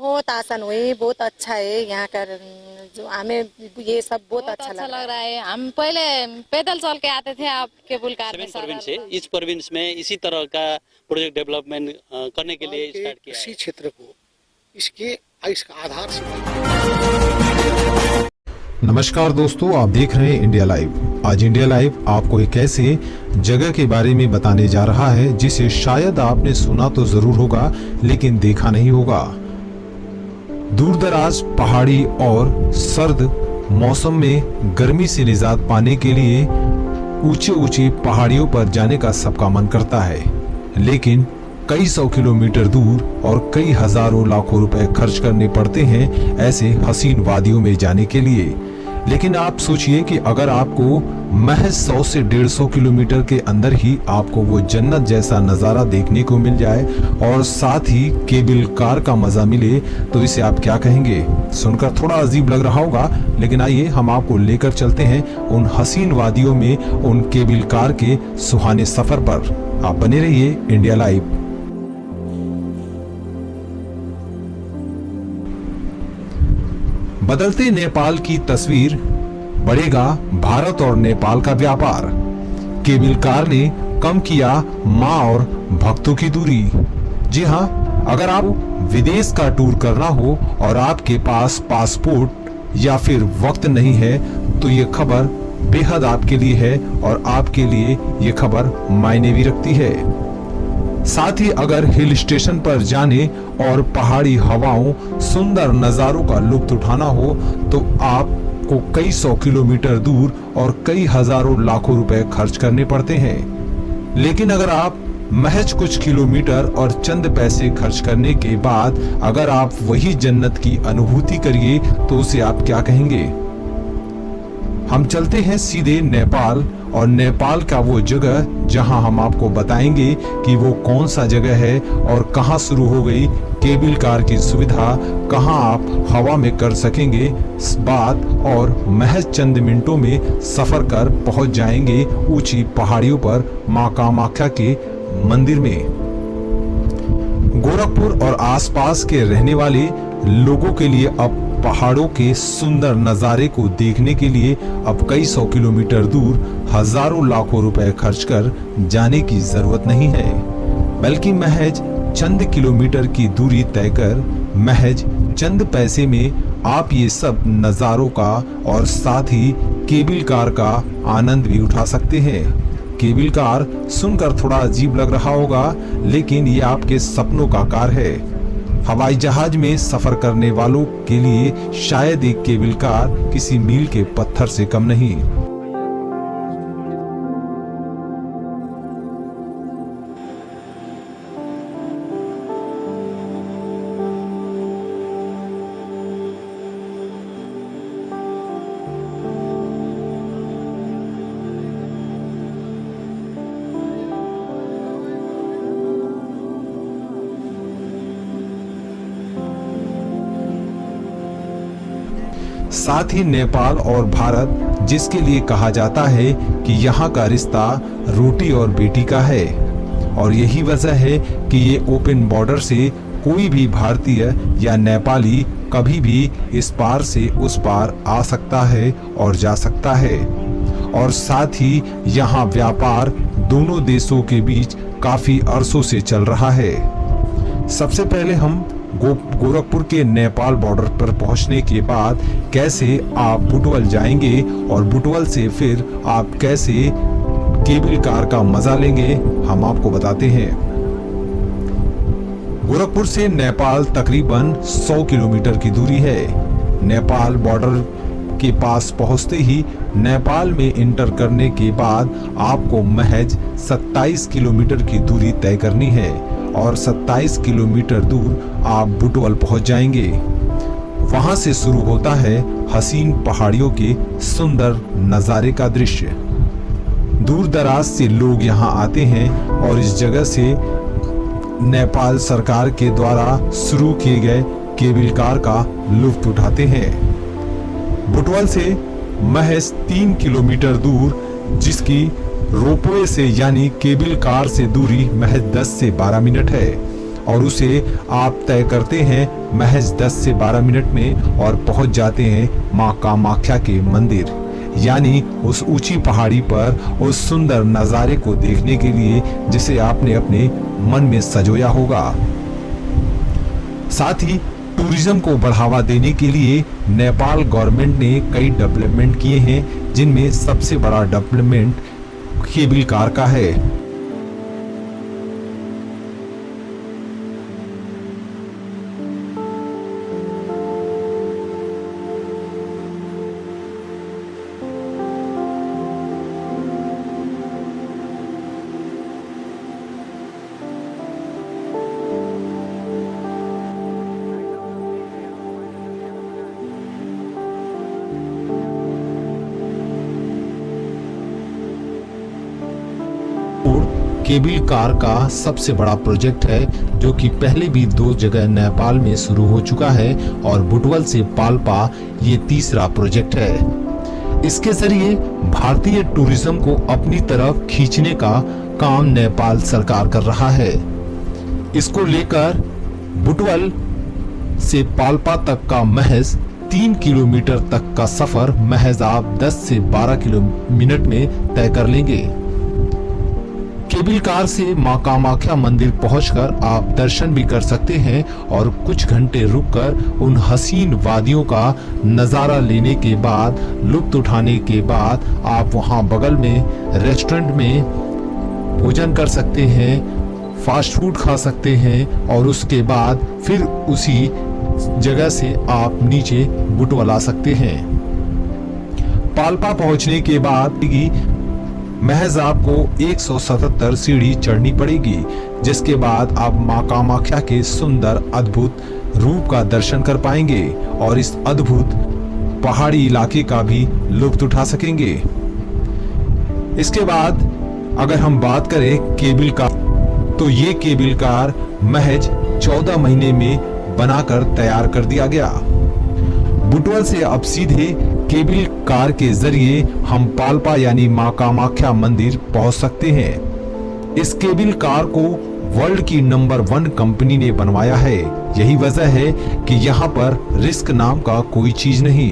बहुत आसान हुई, बहुत अच्छा है यहाँ का। जो हमें ये सब बहुत अच्छा लग रहा है। हम पहले पैदल चल के आते थे, आप केबल कार में प्रोविंस है, इस प्रोविंस में इसी तरह का प्रोजेक्ट डेवलपमेंट करने के लिए स्टार्ट किया कृषि क्षेत्र को इसका आधार से। नमस्कार दोस्तों, आप देख रहे हैं इंडिया लाइव। आज इंडिया लाइव आपको एक ऐसे जगह के बारे में बताने जा रहा है जिसे शायद आपने सुना तो जरूर होगा लेकिन देखा नहीं होगा। दूरदराज पहाड़ी और सर्द मौसम में गर्मी से निजात पाने के लिए ऊंचे ऊंचे पहाड़ियों पर जाने का सबका मन करता है, लेकिन कई सौ किलोमीटर दूर और कई हजारों लाखों रुपए खर्च करने पड़ते हैं ऐसे हसीन वादियों में जाने के लिए। लेकिन आप सोचिए कि अगर आपको महज 100 से 150 किलोमीटर के अंदर ही आपको वो जन्नत जैसा नजारा देखने को मिल जाए और साथ ही केबल कार का मजा मिले, तो इसे आप क्या कहेंगे? सुनकर थोड़ा अजीब लग रहा होगा, लेकिन आइए हम आपको लेकर चलते हैं उन हसीन वादियों में, उन केबल कार के सुहाने सफर पर। आप बने रहिए इंडिया लाइव। बदलते नेपाल की तस्वीर, बढ़ेगा भारत और नेपाल का व्यापार। केबल कार ने कम किया मां और भक्तों की दूरी। जी हां, अगर आप विदेश का टूर करना हो और आपके पास पासपोर्ट या फिर वक्त नहीं है, तो ये खबर बेहद आपके लिए है और आपके लिए ये खबर मायने भी रखती है। साथ ही अगर हिल स्टेशन पर जाने और पहाड़ी हवाओं, सुंदर नजारों का लुत्फ उठाना हो, तो आपको कई सौ किलोमीटर दूर और कई हजारों लाखों रुपए खर्च करने पड़ते हैं। लेकिन अगर आप महज कुछ किलोमीटर और चंद पैसे खर्च करने के बाद अगर आप वही जन्नत की अनुभूति करिए, तो उसे आप क्या कहेंगे? हम चलते हैं सीधे नेपाल, और नेपाल का वो जगह जहां हम आपको बताएंगे कि वो कौन सा जगह है और कहां शुरू हो गई केबल कार की सुविधा, कहां आप हवा में कर सकेंगे इस बात, और महज चंद मिनटों में सफर कर पहुंच जाएंगे ऊंची पहाड़ियों पर मां कामाख्या के मंदिर में। गोरखपुर और आसपास के रहने वाले लोगों के लिए अब पहाड़ों के सुंदर नजारे को देखने के लिए अब कई सौ किलोमीटर दूर हजारों लाखों रुपए खर्च कर जाने की जरूरत नहीं है, बल्कि महज चंद किलोमीटर की दूरी तय कर महज चंद पैसे में आप ये सब नजारों का और साथ ही केबल कार का आनंद भी उठा सकते हैं। केबल कार सुनकर थोड़ा अजीब लग रहा होगा, लेकिन ये आपके सपनों का कार है। हवाई जहाज में सफर करने वालों के लिए शायद एक केबल कार किसी मील के पत्थर से कम नहीं। साथ ही नेपाल और भारत, जिसके लिए कहा जाता है कि यहाँ का रिश्ता रोटी और बेटी का है, और यही वजह है कि ये ओपन बॉर्डर से कोई भी भारतीय या नेपाली कभी भी इस पार से उस पार आ सकता है और जा सकता है। और साथ ही यहाँ व्यापार दोनों देशों के बीच काफी अरसों से चल रहा है। सबसे पहले हम गोरखपुर के नेपाल बॉर्डर पर पहुंचने के बाद कैसे आप बुटवल जाएंगे और बुटवल से फिर आप कैसे केबल कार का मजा लेंगे, हम आपको बताते हैं। गोरखपुर से नेपाल तकरीबन 100 किलोमीटर की दूरी है। नेपाल बॉर्डर के पास पहुंचते ही नेपाल में इंटर करने के बाद आपको महज 27 किलोमीटर की दूरी तय करनी है और 27 किलोमीटर दूर आप बुटवल पहुंच जाएंगे। वहां से शुरू होता है हसीन पहाड़ियों के सुंदर नजारे का दृश्य। दूर दराज से लोग यहां आते हैं और इस जगह से नेपाल सरकार के द्वारा शुरू किए गए केबल कार का लुत्फ उठाते हैं। बुटवल से महज 3 किलोमीटर दूर, जिसकी रोपवे से यानी केबल कार से दूरी महज 10 से 12 मिनट है, और उसे आप तय करते हैं महज 10 से 12 मिनट में और पहुंच जाते हैं मां कामाख्या के मंदिर, यानी उस ऊंची पहाड़ी पर उस सुंदर नजारे को देखने के लिए जिसे आपने अपने मन में सजोया होगा। साथ ही टूरिज्म को बढ़ावा देने के लिए नेपाल गवर्नमेंट ने कई डेवलपमेंट किए हैं, जिनमें सबसे बड़ा डेवलपमेंट केबल कार का है। केबल कार का सबसे बड़ा प्रोजेक्ट है, जो कि पहले भी 2 जगह नेपाल में शुरू हो चुका है और बुटवल से पाल्पा ये तीसरा प्रोजेक्ट है। इसके जरिए भारतीय टूरिज्म को अपनी तरफ खींचने का काम नेपाल सरकार कर रहा है। इसको लेकर बुटवल से पाल्पा तक का महज 3 किलोमीटर तक का सफर महज आप 10 से 12 मिनट में तय कर लेंगे। केबल कार से मां कामाख्या मंदिर पहुंचकर आप दर्शन भी कर सकते हैं और कुछ घंटे रुककर उन हसीन वादियों का नजारा लेने के बाद, लुत्फ उठाने के बाद आप वहां बगल में रेस्टोरेंट में भोजन कर सकते हैं, फास्ट फूड खा सकते हैं और उसके बाद फिर उसी जगह से आप नीचे बुटवल आ सकते हैं। पाल्पा पहुंचने के बाद महज आपको 177 सीढ़ी चढ़नी पड़ेगी, जिसके बाद आप मां कामाख्या के सुंदर अद्भुत रूप का दर्शन कर पाएंगे और इस अद्भुत पहाड़ी इलाके का भी लुत्फ उठा सकेंगे। इसके बाद अगर हम बात करें केबल कार, तो ये केबल कार महज 14 महीने में बनाकर तैयार कर दिया गया। बुटवल से अब सीधे केबल कार के जरिए हम पाल्पा यानी मां कामाख्या मंदिर पहुंच सकते हैं। इस केबल कार को वर्ल्ड की नंबर 1 कंपनी ने बनवाया है। यही वजह है कि यहाँ पर रिस्क नाम का कोई चीज नहीं,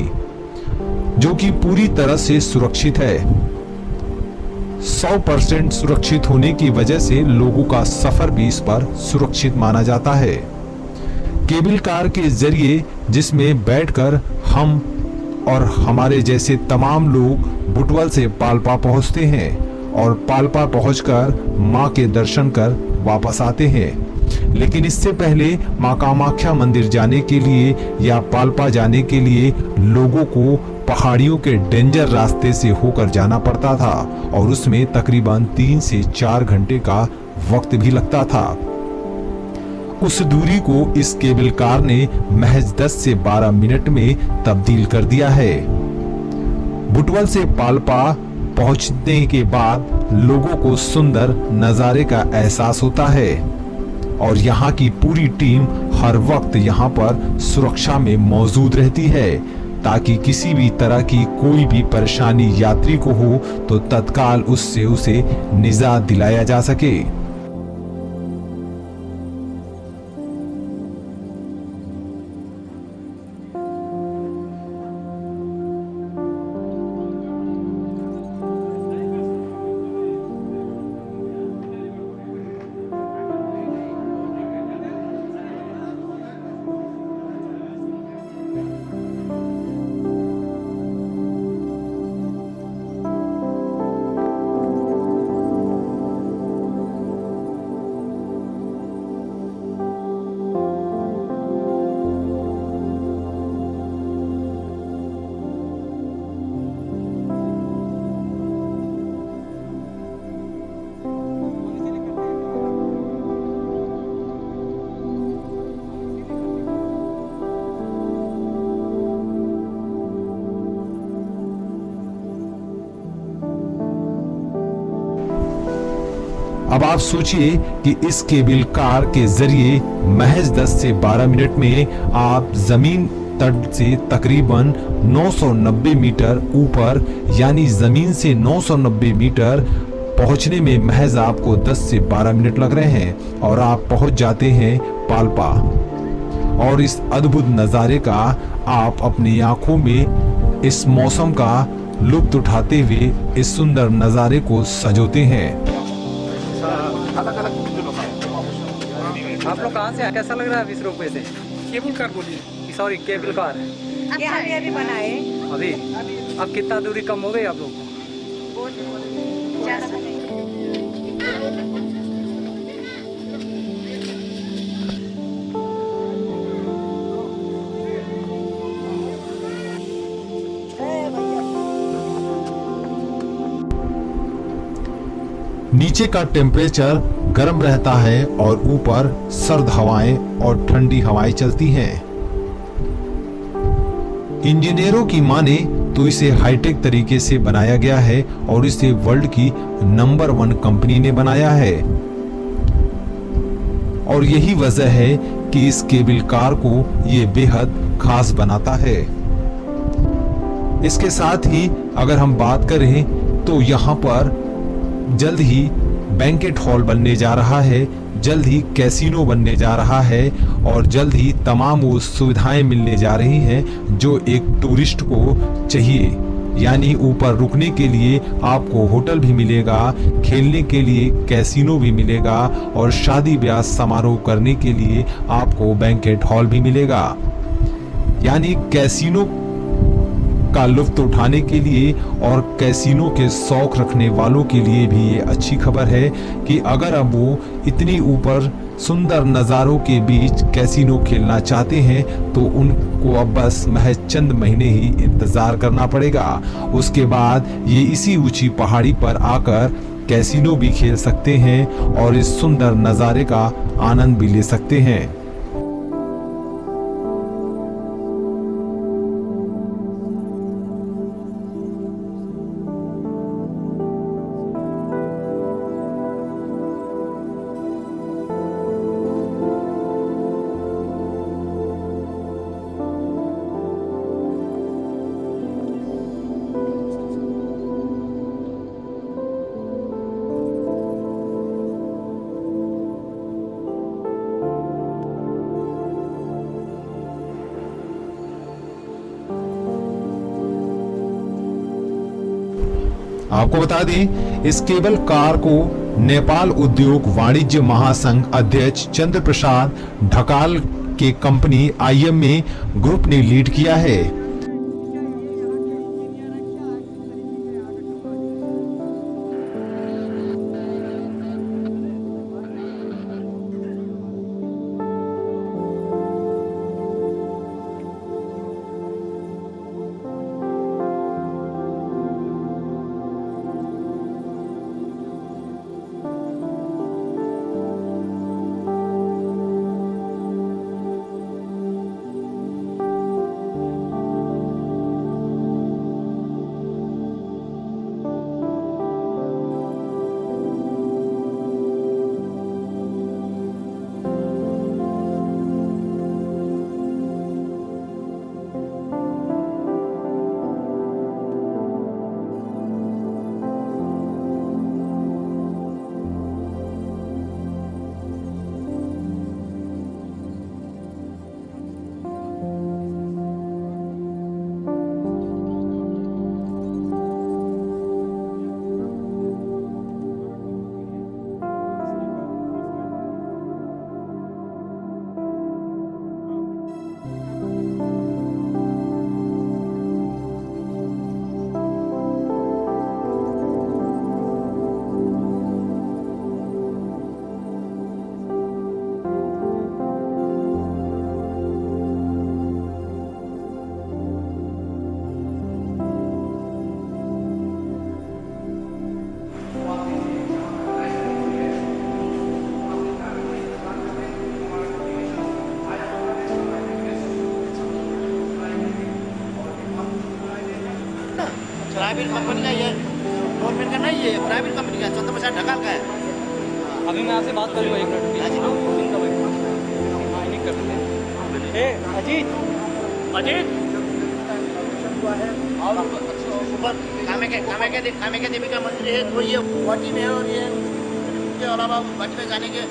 जो कि पूरी तरह से सुरक्षित है। 100% सुरक्षित होने की वजह से लोगों का सफर भी इस पर सुरक्षित माना जाता है। केबल कार के जरिए जिसमें बैठकर हम और हमारे जैसे तमाम लोग बुटवल से पाल्पा पहुंचते हैं और पाल्पा पहुंचकर मां के दर्शन कर वापस आते हैं। लेकिन इससे पहले मां कामाख्या मंदिर जाने के लिए या पाल्पा जाने के लिए लोगों को पहाड़ियों के डेंजर रास्ते से होकर जाना पड़ता था और उसमें तकरीबन 3 से 4 घंटे का वक्त भी लगता था। उस दूरी को इस केबल कार ने महज 10 से 12 मिनट में तब्दील कर दिया है। बुटवल से पाल्पा पहुंचने के बाद लोगों को सुंदर नजारे का एहसास होता है और यहाँ की पूरी टीम हर वक्त यहाँ पर सुरक्षा में मौजूद रहती है, ताकि किसी भी तरह की कोई भी परेशानी यात्री को हो तो तत्काल उससे उसे निजात दिलाया जा सके। अब आप सोचिए कि इस केबल कार के जरिए महज 10 से 12 मिनट में आप जमीन तट से तकरीबन 990 मीटर ऊपर, यानी जमीन से 990 मीटर पहुंचने में महज आपको 10 से 12 मिनट लग रहे हैं और आप पहुंच जाते हैं पाल्पा। और इस अद्भुत नज़ारे का आप अपनी आंखों में इस मौसम का लुत्फ उठाते हुए इस सुंदर नज़ारे को संजोते हैं। आप लोग कहाँ से आए? कैसा लग रहा है 20 रुपए से? केबल कार बोलिए। सॉरी, केबल कार है। ये अभी बनाए अभी अब कितना दूरी कम हो गई आप लोग? नीचे का टेम्परेचर गर्म रहता है और ऊपर सर्द हवाएं और ठंडी हवाएं चलती हैं। इंजीनियरों की माने तो इसे हाईटेक तरीके से बनाया गया है और इसे वर्ल्ड की नंबर 1 कंपनी ने बनाया है। और यही वजह है कि इस केबल कार को ये बेहद खास बनाता है। इसके साथ ही अगर हम बात करें तो यहाँ पर जल्द ही बैंकेट हॉल बनने जा रहा है, जल्द ही कैसीनो बनने जा रहा है और जल्द ही तमाम वो सुविधाएं मिलने जा रही हैं जो एक टूरिस्ट को चाहिए। यानी ऊपर रुकने के लिए आपको होटल भी मिलेगा, खेलने के लिए कैसीनो भी मिलेगा और शादी ब्याह समारोह करने के लिए आपको बैंकेट हॉल भी मिलेगा। यानी कैसीनो का लुत्फ उठाने के लिए और कैसीनो के शौक रखने वालों के लिए भी ये अच्छी खबर है कि अगर अब वो इतनी ऊपर सुंदर नज़ारों के बीच कैसीनो खेलना चाहते हैं तो उनको अब बस महज चंद महीने ही इंतज़ार करना पड़ेगा। उसके बाद ये इसी ऊंची पहाड़ी पर आकर कैसीनो भी खेल सकते हैं और इस सुंदर नज़ारे का आनंद भी ले सकते हैं। आपको बता दें, इस केबल कार को नेपाल उद्योग वाणिज्य महासंघ अध्यक्ष चंद्र प्रसाद ढकाल के कंपनी IMA ग्रुप ने लीड किया है। प्राइवेट कंपनी का, ये गवर्नमेंट का नहीं है, प्राइवेट कंपनी का, चंद्र प्रसाद ढकाल का है। अभी मैं आपसे बात कर लूँ 1 मिनट। अजीत, अजीत, ऊपर कामाख्या देवी का मंदिर है, तो ये गुवाहाटी में है और ये के अलावा गुवाहाटी में जाने के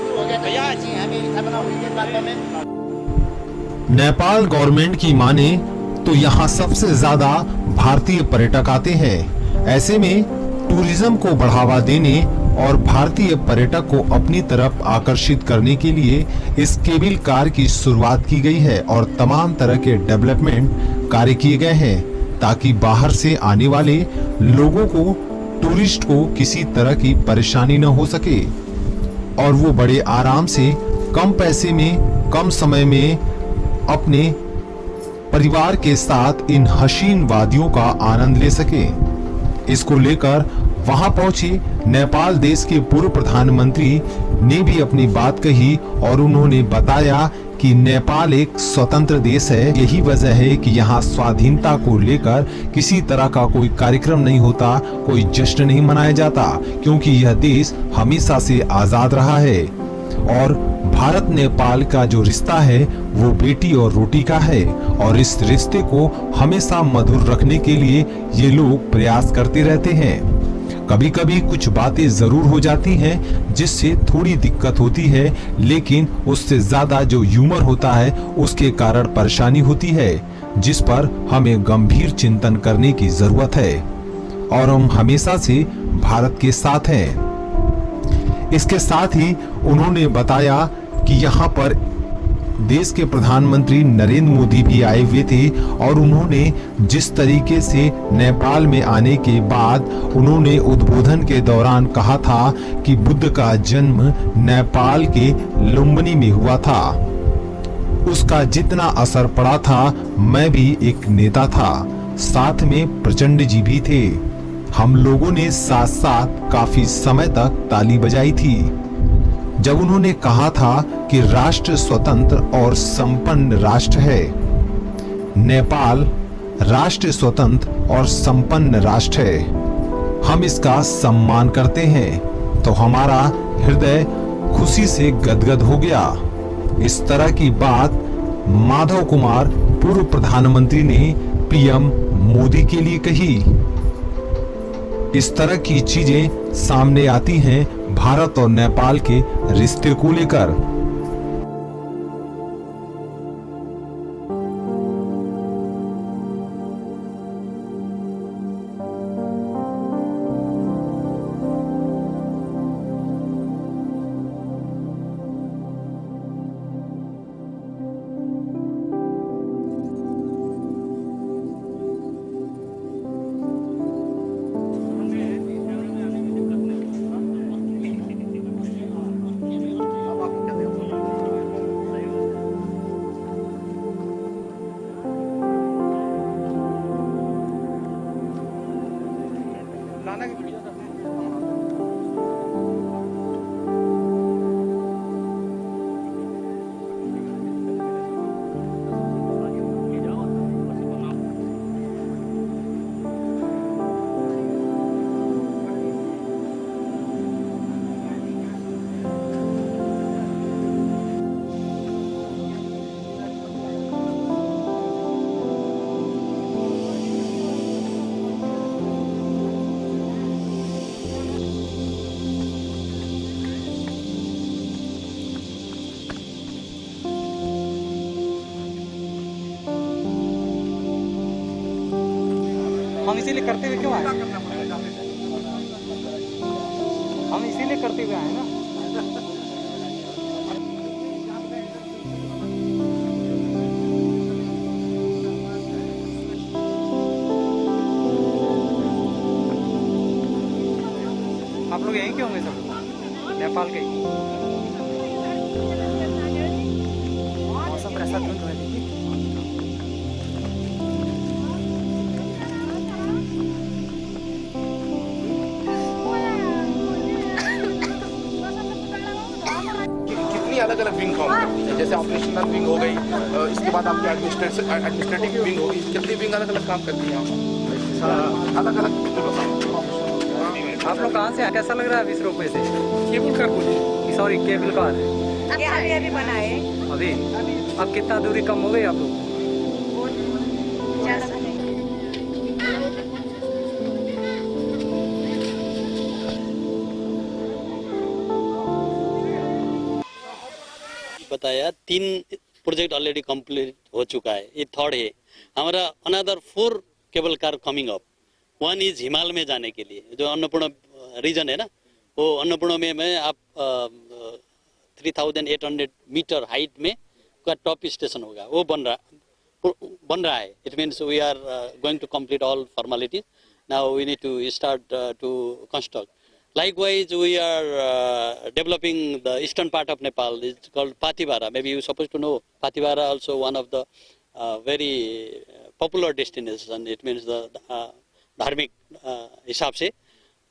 हो गया तैयार जी हमें स्थापना हुई है बालका में। नेपाल गवर्नमेंट की माने तो यहाँ सबसे ज्यादा भारतीय पर्यटक आते हैं। ऐसे में टूरिज्म को बढ़ावा देने और भारतीय पर्यटक को अपनी तरफ आकर्षित करने के लिए इस केबल कार की शुरुआत की गई है और तमाम तरह के डेवलपमेंट कार्य किए गए हैं ताकि बाहर से आने वाले लोगों को, टूरिस्ट को किसी तरह की परेशानी न हो सके और वो बड़े आराम से कम पैसे में, कम समय में अपने परिवार के साथ इन हसीन वादियों का आनंद ले सके। इसको लेकर वहां पहुंचे नेपाल देश के पूर्व प्रधानमंत्री ने भी अपनी बात कही और उन्होंने बताया कि नेपाल एक स्वतंत्र देश है। यही वजह है कि यहाँ स्वाधीनता को लेकर किसी तरह का कोई कार्यक्रम नहीं होता, कोई जश्न नहीं मनाया जाता, क्योंकि यह देश हमेशा से आजाद रहा है और भारत नेपाल का जो रिश्ता है वो बेटी और रोटी का है और इस रिश्ते को हमेशा मधुर रखने के लिए ये लोग प्रयास करते रहते हैं। कभी कभी कुछ बातें जरूर हो जाती हैं जिससे थोड़ी दिक्कत होती है, लेकिन उससे ज्यादा जो ह्यूमर होता है उसके कारण परेशानी होती है, जिस पर हमें गंभीर चिंतन करने की जरूरत है और हम हमेशा से भारत के साथ हैं। इसके साथ ही उन्होंने बताया कि यहाँ पर देश के प्रधानमंत्री नरेंद्र मोदी भी आए हुए थे और उन्होंने जिस तरीके से नेपाल में आने के बाद उन्होंने उद्बोधन के दौरान कहा था कि बुद्ध का जन्म नेपाल के लुम्बिनी में हुआ था, उसका जितना असर पड़ा था, मैं भी एक नेता था, साथ में प्रचंड जी भी थे, हम लोगों ने साथ साथ काफी समय तक ताली बजाई थी जब उन्होंने कहा था कि राष्ट्र स्वतंत्र और संपन्न राष्ट्र है। नेपाल राष्ट्र स्वतंत्र और संपन्न राष्ट्र है, हम इसका सम्मान करते हैं, तो हमारा हृदय खुशी से गदगद हो गया। इस तरह की बात माधव कुमार पूर्व प्रधानमंत्री ने पीएम मोदी के लिए कही। इस तरह की चीजें सामने आती हैं भारत और नेपाल के रिश्ते को लेकर। हम इसीलिए करते हुए क्यों आए? हम इसीलिए करते हुए आए ना। आप लोग यहीं के होंगे सब, नेपाल के। मौसम कैसा धुंध है? अलग अलग विंग काम करती है, जैसे ऑपरेशनल विंग हो गई, इसके बाद आपकी एडमिनिस्ट्रेटिव विंग होगी, कितनी विंग अलग अलग काम करती है, अलग अलग। आप लोग कहाँ से? कैसा लग रहा है 20 रुपए से? केबल कार बोलिए, सॉरी केबल कार है अभी बनाए अभी। अब कितना दूरी कम हो गई आप लोग? ज़्यादा नहीं। बताया 3 प्रोजेक्ट ऑलरेडी कंप्लीट हो चुका है, ये थर्ड है हमारा। Another 4 cable car coming up. 1 is Himalaya में जाने के लिए, जो अन्नपूर्णा रीजन है ना, वो अन्नपूर्णा में आप 3800 मीटर हाइट में का टॉप स्टेशन होगा, वो बन रहा है। It means we are going to complete all formalities, now we need to start to construct. Likewise, we are developing the eastern part of Nepal. It's called Patibara. Maybe you're supposed to know Patibara also one of the very popular destination. It means the धार्मिक हिसाब से।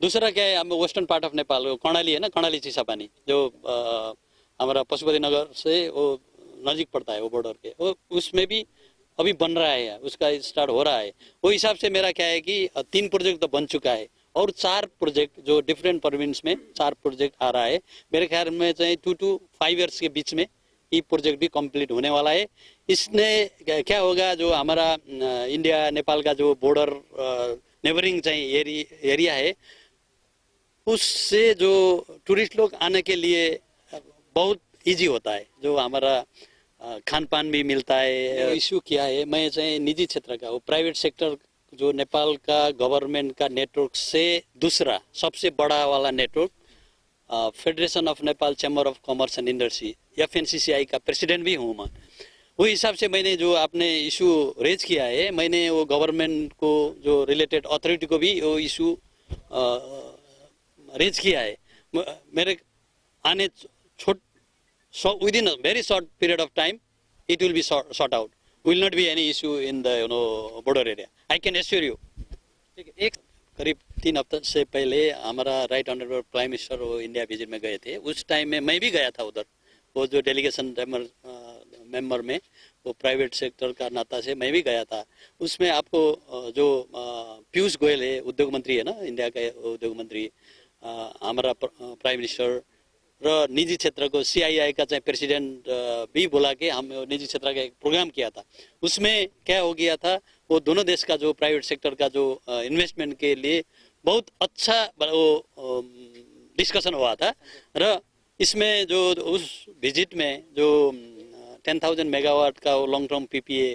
दूसरा क्या है, हम western part of Nepal, Karnali है ना, कर्णाली चिसापानी जो हमारा पशुपति नगर से वो नजीक पड़ता है, वो बॉर्डर के, वो उसमें भी अभी बन रहा है, उसका स्टार्ट हो रहा है। वो हिसाब से मेरा क्या है कि 3 प्रोजेक्ट तो बन चुका है और 4 प्रोजेक्ट जो डिफरेंट प्रोविंस में 4 प्रोजेक्ट आ रहा है। मेरे ख्याल में चाहे 2 to 5 years के बीच में ये प्रोजेक्ट भी कंप्लीट होने वाला है। इसने क्या होगा, जो हमारा इंडिया नेपाल का जो बॉर्डर नेबरिंग चाहिए एरिया है, उससे जो टूरिस्ट लोग आने के लिए बहुत इजी होता है, जो हमारा खान पान भी मिलता है। इश्यू क्या है, मैं चाहे निजी क्षेत्र का, वो प्राइवेट सेक्टर जो नेपाल का गवर्नमेंट का नेटवर्क से दूसरा सबसे बड़ा वाला network, federation of Nepal chamber of commerce and industry, FNCCI का प्रेसिडेंट भी हूँ मैं। वो हिसाब से मैंने जो आपने इशू रेज किया है, मैंने वो गवर्नमेंट को जो रिलेटेड अथॉरिटी को भी वो इशू रेज किया है। मेरे आने with in a very short period of time it will be sort out, will not be any issue in the border area, I can assure you। एक करीब 3 हफ्ते से पहले हमारा राइट ऑनरेबल प्राइम मिनिस्टर वो इंडिया विजिट में गए थे। उस टाइम में मैं भी गया था उधर, वो जो डेलीगेशन मेंबर में, वो प्राइवेट सेक्टर का नाता से मैं भी गया था। उसमें आपको जो पीयूष गोयल है, उद्योग मंत्री है ना, इंडिया का उद्योग मंत्री, हमारा प्राइम मिनिस्टर र निजी क्षेत्र को CII का चाहे प्रेसिडेंट भी बुला के हम निजी क्षेत्र का एक प्रोग्राम किया था। उसमें क्या हो गया था, वो दोनों देश का जो प्राइवेट सेक्टर का जो इन्वेस्टमेंट के लिए बहुत अच्छा वो डिस्कशन हुआ था। र इसमें जो उस विजिट में जो 10,000 मेगावाट का लॉन्ग टर्म PPA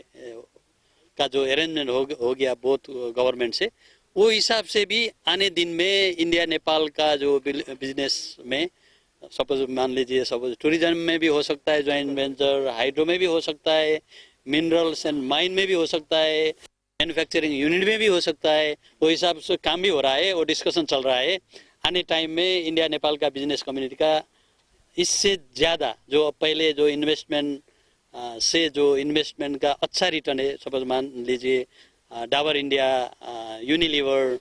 का जो अरेंजमेंट हो गया बोथ गवर्नमेंट से, वो हिसाब से भी आने दिन में इंडिया नेपाल का जो बिजनेस में सपोज मान लीजिए, सपोज टूरिज्म में भी हो सकता है ज्वाइंट वेंचर, हाइड्रो में भी हो सकता है, मिनरल्स एंड माइन में भी हो सकता है, मैन्युफैक्चरिंग यूनिट में भी हो सकता है। वो हिसाब से काम भी हो रहा है, वो डिस्कशन चल रहा है। आने टाइम में इंडिया नेपाल का बिजनेस कम्युनिटी का इससे ज़्यादा जो पहले जो इन्वेस्टमेंट से जो इन्वेस्टमेंट का अच्छा रिटर्न है, सपोज मान लीजिए Dabur India, Unilever,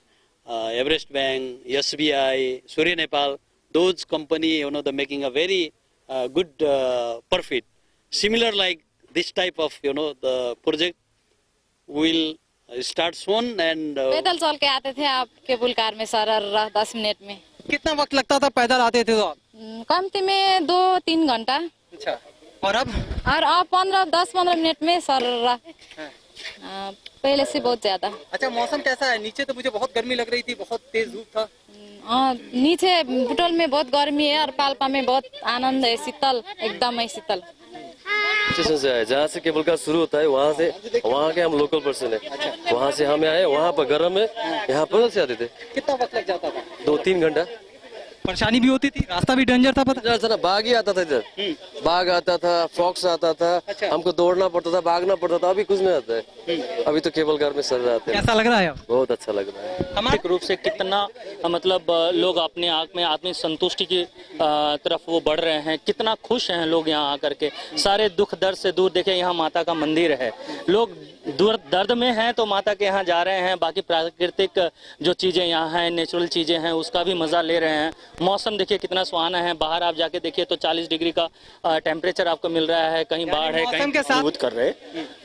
Everest bank, SBI, Surya Nepal, those company they're making a very good profit. Similar like this type of the project will start soon and पैदल चल के आते थे आप केबल कार में सर, 10 मिनट में। कितना वक्त लगता था पैदल आते थे तो आप? कमती में 2-3 घंटा। अच्छा, और अब 10-15 मिनट में सर, पहले से बहुत ज्यादा। अच्छा, मौसम कैसा है? नीचे तो मुझे बहुत गर्मी लग रही थी, बहुत तेज धूप था। नीचे बुटोल में बहुत गर्मी है और पाल्पा में बहुत आनंद है, शीतल, एकदम ही शीतल। स्टेशन से आए, जहाँ से केबल कार शुरू होता है वहाँ से, वहाँ के हम लोकल पर्सन है, वहाँ से हम आए, वहाँ पर गर्म है, यहाँ पैदल से आते थे। कितना वक्त लग जाता था? 2-3 घंटा। परेशानी भी होती थी, रास्ता भी डेंजर था? पता था ना, बाघ ही आता था इधर, बाघ आता था, फॉक्स आता था। अच्छा। हमको दौड़ना पड़ता था, भागना पड़ता था। अभी कुछ नहीं आता है, अभी तो केबल कार में सर रहे हैं। कैसा लग रहा है? बहुत अच्छा लग रहा है। सामाजिक रूप से कितना मतलब लोग अपने आँख में आत्मिक संतुष्टि की तरफ वो बढ़ रहे हैं, कितना खुश हैं लोग यहाँ आकर के। सारे दुख दर्द से दूर, देखें यहाँ माता का मंदिर है, लोग दर्द में हैं तो माता के यहाँ जा रहे हैं। बाकी प्राकृतिक जो चीज़ें यहाँ हैं, नेचुरल चीज़ें हैं, उसका भी मज़ा ले रहे हैं। मौसम देखिए कितना सुहाना है, बाहर आप जाके देखिए तो 40 डिग्री का टेम्परेचर आपको मिल रहा है। कहीं बाढ़ है, कहीं अनुभूत कर रहे।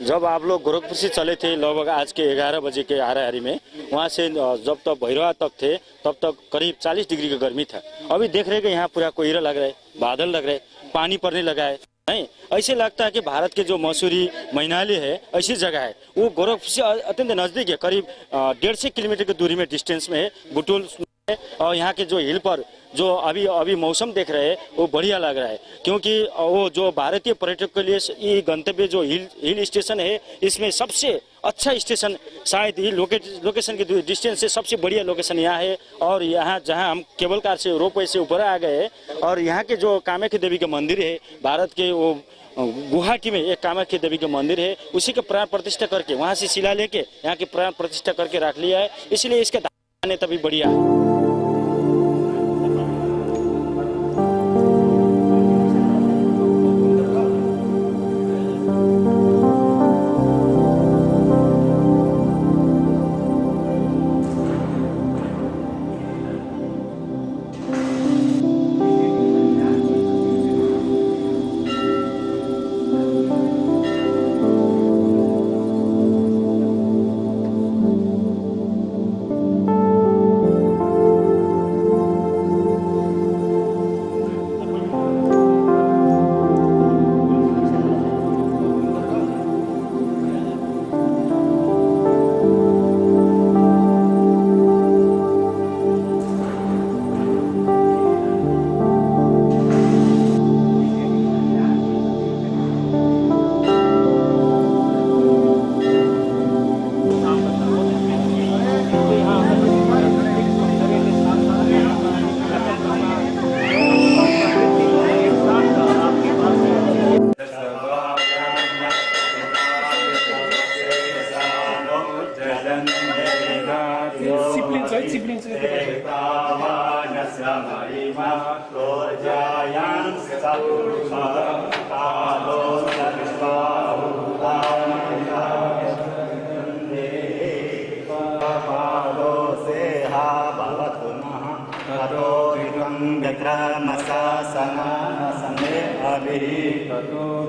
जब आप लोग गोरखपुर से चले थे लगभग आज के 11 बजे के आराहारी में, वहाँ से जब तक भैरवा तक थे तब तक करीब 40 डिग्री का गर्मी था। अभी देख रहे कि यहाँ पूरा कोहरा लग रहा है, बादल लग रहे, पानी पड़ने लगा है। नहीं, ऐसे लगता है कि भारत के जो मसूरी, मैनाली है, ऐसी जगह है। वो गोरखपुर से अत्यंत नज़दीक है, करीब 150 किलोमीटर की दूरी में डिस्टेंस में है बुटोल। और यहाँ के जो हिल पर जो अभी अभी मौसम देख रहे हैं वो बढ़िया लग रहा है, क्योंकि वो जो भारतीय पर्यटक के लिए ये गंतव्य जो हिल स्टेशन है, इसमें सबसे अच्छा स्टेशन शायद ये लोकेशन के डिस्टेंस से सबसे बढ़िया लोकेशन यहाँ है। और यहाँ जहाँ हम केबल कार से रोपवे से ऊपर आ गए और यहाँ के जो कामाख्या देवी का मंदिर है, भारत के वो गुवाहाटी में एक कामाख्या देवी का मंदिर है, उसी का प्राण प्रतिष्ठा करके वहाँ से शिला लेके यहाँ की प्राण प्रतिष्ठा करके रख लिया है, इसलिए इसका मान्यता भी बढ़िया है।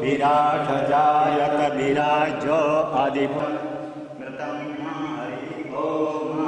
विराट जायत विराजो आदि मृतम हरि ओम।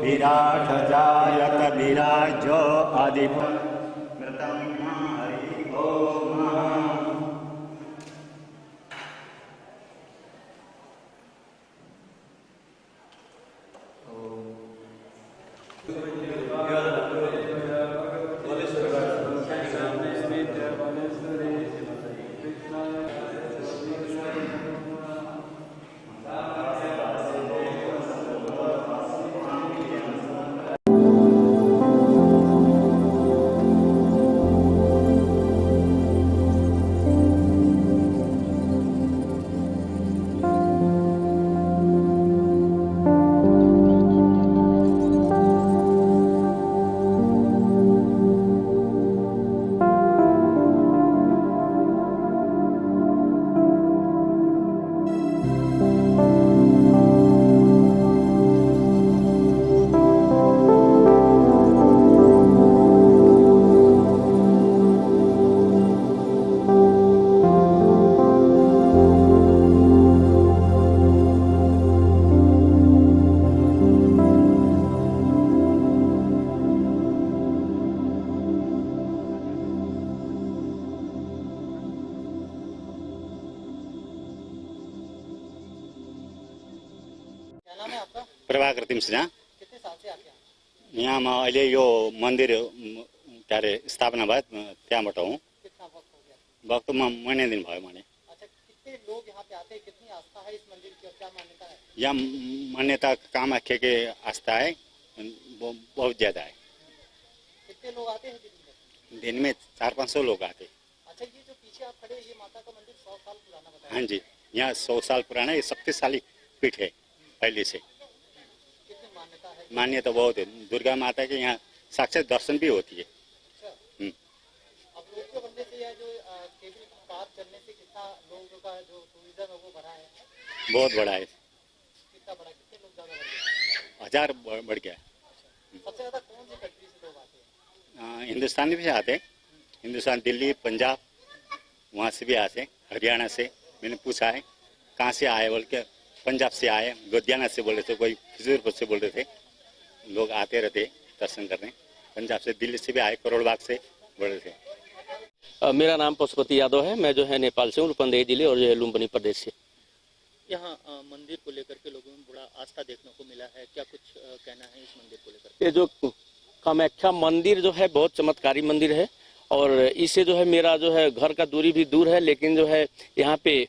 विराट जायत विराजो आदि मृतम हरि ओम। प्रभाकृतिम सिन्हा। यहाँ अहिले यो मन्दिर के अरे स्थापना भयो त्यहाँबाट हूँ। वक्त महिने दिन भयो मैंने। यहाँ मान्यता कामाख्या के आस्था है, बहुत ज्यादा है। कितने लोग आते हैं दिन में 400-500 लोग आते। अच्छा, ये जो पीछे आप खड़े ये माता का मंदिर 100 साल पुराना बताया। हाँ जी, यहाँ 100 साल पुराना, ये शक्तिशाली पीठ है पहले से। कितनी मान्यता है? मान्यता बहुत है, दुर्गा माता के यहाँ साक्षात दर्शन भी होती है। अब रोड के बनने से या जो केबल कार चलने से कितना लोगों का जो टूरिज्म है वो बढ़ा है? बहुत बड़ा है। कितना बड़ा, कितने लोग ज्यादा बढ़ गए? 1000 बढ़ गया। सबसे ज्यादा कौन सी कंट्री से लोग आते हैं? हिंदुस्तान भी आते हैं, हिंदुस्तान, दिल्ली, पंजाब, वहाँ से भी आते हैं, हरियाणा से। मैंने पूछा है कहाँ से आए, बोल के पंजाब से आए, लुधियाना से बोल रहे थे, कोई खजूरपुर से बोल रहे थे। लोग आते रहते दर्शन करने, पंजाब से, दिल्ली से भी आए, करोड़ बाग से बोल रहे थे। मेरा नाम पशुपति यादव है, मैं जो है नेपाल से हूँ, रूपंदेही जिले और जो है लुम्बिनी प्रदेश से। यहाँ मंदिर को लेकर के लोगों में बड़ा आस्था देखने को मिला है, क्या कुछ कहना है इस मंदिर को लेकर? ये जो कामाख्या मंदिर जो है बहुत चमत्कारी मंदिर है और इससे जो है मेरा जो है घर का दूरी भी दूर है, लेकिन जो है यहाँ पे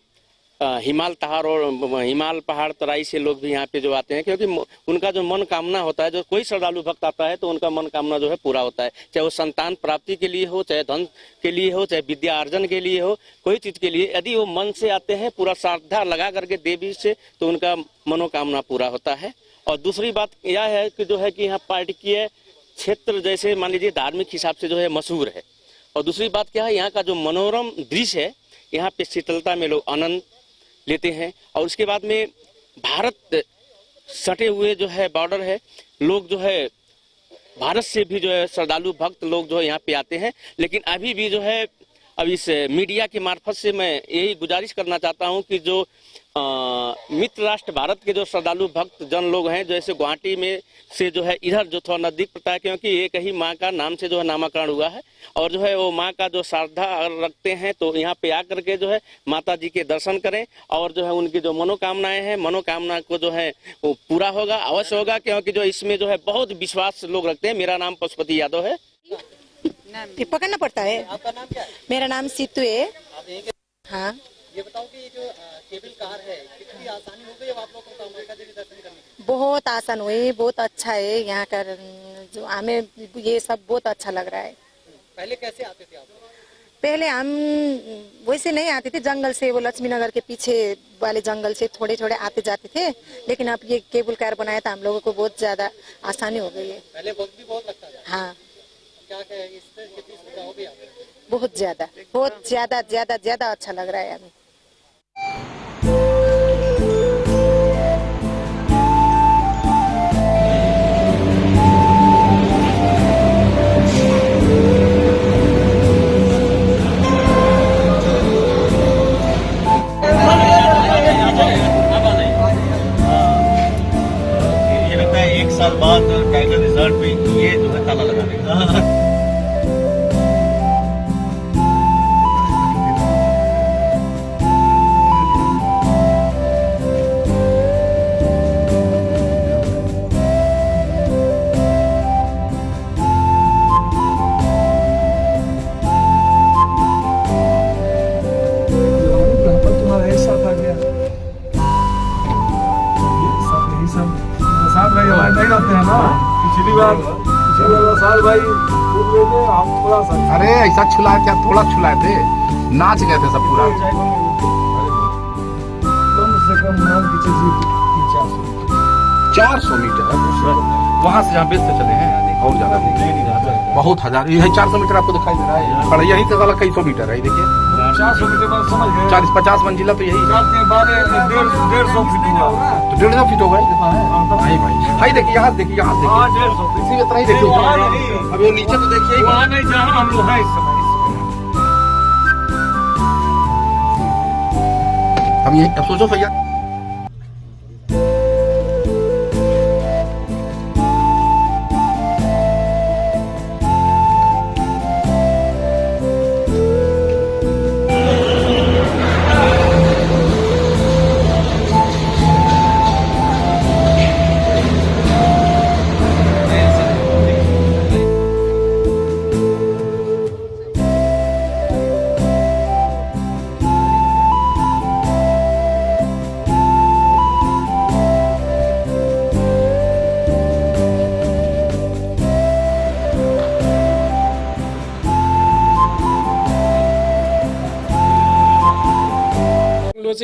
हिमाल तहार और हिमाल पहाड़ तराई से लोग भी यहाँ पे जो आते हैं, क्योंकि उनका जो मन कामना होता है, जो कोई श्रद्धालु भक्त आता है तो उनका मन कामना जो है पूरा होता है, चाहे वो संतान प्राप्ति के लिए हो, चाहे धन के लिए हो, चाहे विद्या अर्जन के लिए हो, कोई चीज के लिए यदि वो मन से आते हैं पूरा श्रद्धा लगा करके देवी से, तो उनका मनोकामना पूरा होता है। और दूसरी बात यह है कि जो है कि यहाँ पर्यटकीय क्षेत्र जैसे मान लीजिए धार्मिक हिसाब से जो है मशहूर है। और दूसरी बात क्या है, यहाँ का जो मनोरम दृश्य है, यहाँ पे शीतलता में लोग आनंद लेते हैं। और उसके बाद में भारत सटे हुए जो है बॉर्डर है, लोग जो है भारत से भी जो है श्रद्धालु भक्त लोग जो है यहाँ पे आते हैं। लेकिन अभी भी जो है अब इस मीडिया के मार्फत से मैं यही गुजारिश करना चाहता हूँ कि जो मित्र राष्ट्र भारत के जो श्रद्धालु भक्त जन लोग हैं, जैसे गुवाहाटी में से जो है इधर जो थोड़ा नजदीक पड़ता है, क्योंकि एक ही माँ का नाम से जो है नामकरण हुआ है और जो है वो माँ का जो श्रद्धा रखते हैं, तो यहाँ पे आकर के जो है माता जी के दर्शन करें और जो है उनकी जो मनोकामनाएं हैं, मनोकामना को जो है वो पूरा होगा, अवश्य होगा, क्योंकि जो इसमें जो है बहुत विश्वास लोग रखते हैं। मेरा नाम पशुपति यादव है। ये पकड़ना पड़ता है। आपका नाम क्या है? मेरा नाम सीतू है। आप यहीं के? हाँ। ये बताओ कि ये जो केबल कार है कितनी आसानी हो गई अब आप लोग को कामाख्या देवी दर्शन करने की? बहुत आसान हुई, बहुत अच्छा है यहाँ का, जो हमें ये सब बहुत अच्छा लग रहा है। पहले कैसे आते थे आप? पहले हम वैसे नहीं आते थे, जंगल से, वो लक्ष्मी नगर के पीछे वाले जंगल से थोड़े थोड़े आते जाते थे, लेकिन अब ये केबल कार बनाया था, हम लोगों को बहुत ज्यादा आसानी हो गई है। पहले वक्त भी बहुत लगता था। हाँ, क्या कहे, इससे कितनी सुविधा हो गई आपको? बहुत ज्यादा, बहुत ज्यादा ज्यादा ज्यादा अच्छा लग रहा है हमें। ये लगता है 1 साल बाद टाइगर रिजर्व पे ये जो है ताला लगा देगा। नहीं रहते हैं ना, पिछली बार साल भाई हम थोड़ा सा, अरे ऐसा छुलाए क्या, थोड़ा छुलाए थे, नाच गए थे सब पूरा। कम से कम मान के चलिए 400 मीटर वहाँ से जहाँ बेस से चले हैं और ज्यादा बहुत हजार, ये 400 मीटर आपको दिखाई दे रहा है, खड़ा यहीं से वाला कई सौ मीटर है, देखिए 400 मीटर बाद समझ गए 40-50 मंजिला तो यही है। 150 फीट हुआ तो 150 फीट होगा कितना है भाई, देखिए यहाँ देखिए, यहाँ देखिए, 150 इसी तरह ही देखिए, अब ये नीचे तो देखिए वहाँ नहीं जहाँ हम लोग हैं इस समय। अब ये अब सोचो भैया,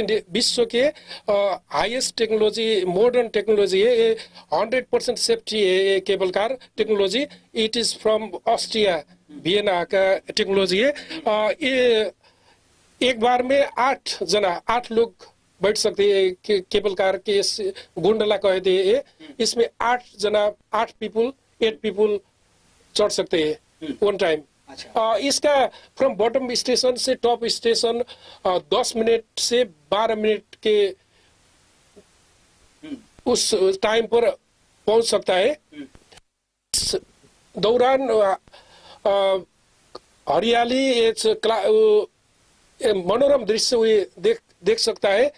विश्व के हाईएस्ट टेक्नोलॉजी, मॉडर्न टेक्नोलॉजी है ये, 100% सेफ्टी है ये cable car technology. It is from Austria, Vienna का टेक्नोलॉजी है। ये एक बार में 8 लोग बैठ सकते हैं केबल कार के गोंडला कहते हैं। इसमें 8 पीपल चढ़ सकते हैं वन टाइम। इसका फ्रॉम बॉटम स्टेशन से टॉप स्टेशन 10 मिनट से 12 मिनट के उस टाइम पर पहुंच सकता है। इस दौरान हरियाली मनोरम दृश्य देख सकता है।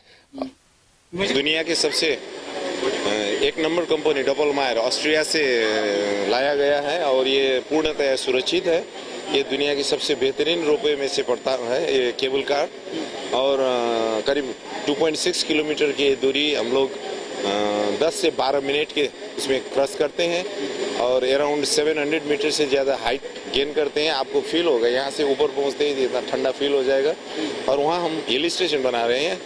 दुनिया के सबसे एक नंबर कंपनी डबल मायर ऑस्ट्रिया से लाया गया है और ये पूर्णतः सुरक्षित है। ये दुनिया की सबसे बेहतरीन रोपवे में से पड़ता है ये केबल कार। और करीब 2.6 किलोमीटर की दूरी हम लोग 10 से 12 मिनट के इसमें क्रॉस करते हैं और अराउंड 700 मीटर से ज़्यादा हाइट गेन करते हैं। आपको फील होगा यहाँ से ऊपर पहुँचते ही इतना ठंडा फील हो जाएगा। और वहाँ हम हिल स्टेशन बना रहे हैं,